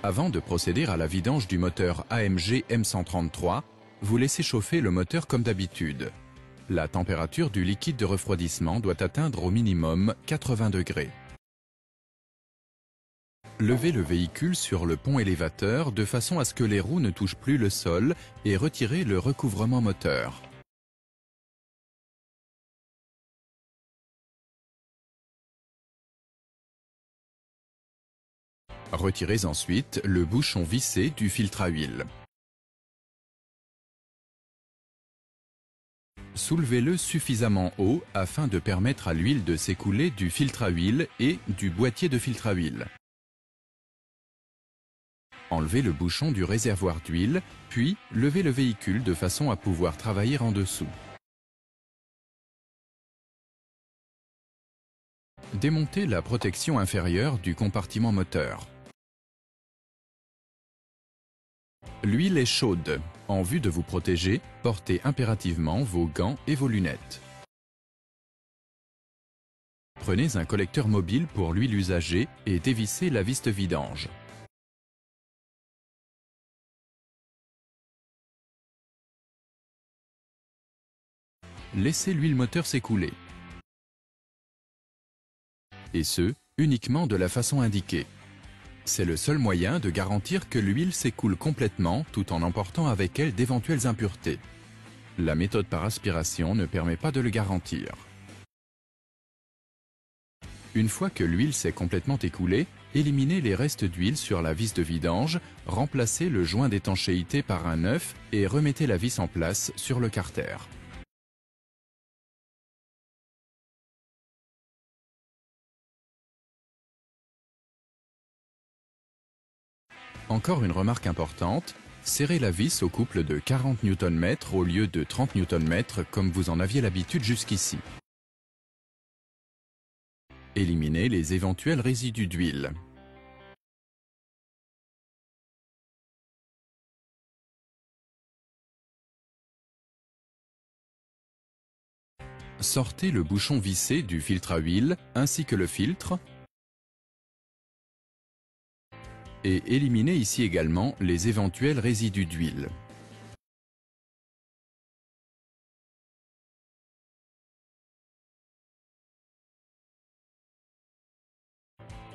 Avant de procéder à la vidange du moteur AMG M133, vous laissez chauffer le moteur comme d'habitude. La température du liquide de refroidissement doit atteindre au minimum 80 degrés. Levez le véhicule sur le pont élévateur de façon à ce que les roues ne touchent plus le sol et retirez le recouvrement moteur. Retirez ensuite le bouchon vissé du filtre à huile. Soulevez-le suffisamment haut afin de permettre à l'huile de s'écouler du filtre à huile et du boîtier de filtre à huile. Enlevez le bouchon du réservoir d'huile, puis levez le véhicule de façon à pouvoir travailler en dessous. Démontez la protection inférieure du compartiment moteur. L'huile est chaude. En vue de vous protéger, portez impérativement vos gants et vos lunettes. Prenez un collecteur mobile pour l'huile usagée et dévissez la vis de vidange. Laissez l'huile moteur s'écouler. Et ce, uniquement de la façon indiquée. C'est le seul moyen de garantir que l'huile s'écoule complètement tout en emportant avec elle d'éventuelles impuretés. La méthode par aspiration ne permet pas de le garantir. Une fois que l'huile s'est complètement écoulée, éliminez les restes d'huile sur la vis de vidange, remplacez le joint d'étanchéité par un neuf et remettez la vis en place sur le carter. Encore une remarque importante, serrez la vis au couple de 40 Nm au lieu de 30 Nm comme vous en aviez l'habitude jusqu'ici. Éliminez les éventuels résidus d'huile. Sortez le bouchon vissé du filtre à huile ainsi que le filtre et éliminez ici également les éventuels résidus d'huile.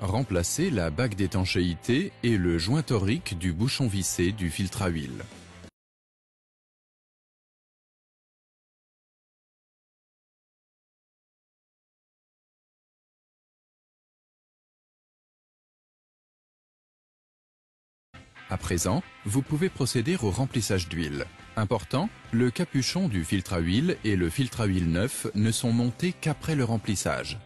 Remplacez la bague d'étanchéité et le joint torique du bouchon vissé du filtre à huile. À présent, vous pouvez procéder au remplissage d'huile. Important, le capuchon du filtre à huile et le filtre à huile neuf ne sont montés qu'après le remplissage.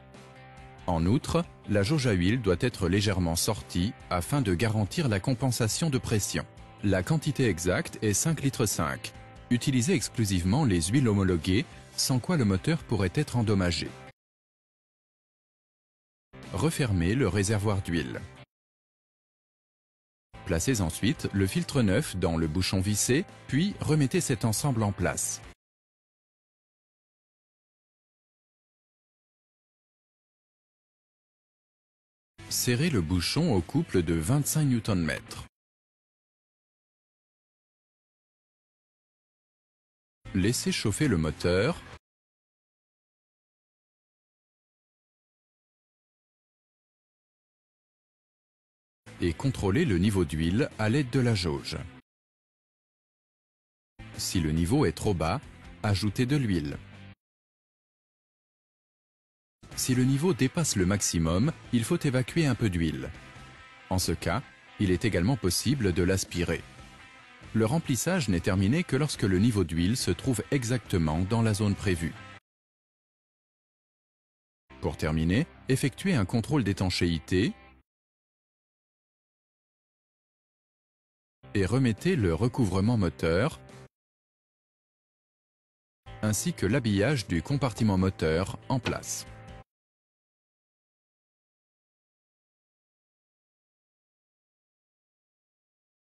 En outre, la jauge à huile doit être légèrement sortie afin de garantir la compensation de pression. La quantité exacte est 5,5 litres. Utilisez exclusivement les huiles homologuées, sans quoi le moteur pourrait être endommagé. Refermez le réservoir d'huile. Placez ensuite le filtre neuf dans le bouchon vissé, puis remettez cet ensemble en place. Serrez le bouchon au couple de 25 Nm. Laissez chauffer le moteur. Et contrôlez le niveau d'huile à l'aide de la jauge. Si le niveau est trop bas, ajoutez de l'huile. Si le niveau dépasse le maximum, il faut évacuer un peu d'huile. En ce cas, il est également possible de l'aspirer. Le remplissage n'est terminé que lorsque le niveau d'huile se trouve exactement dans la zone prévue. Pour terminer, effectuez un contrôle d'étanchéité et remettez le recouvrement moteur ainsi que l'habillage du compartiment moteur en place.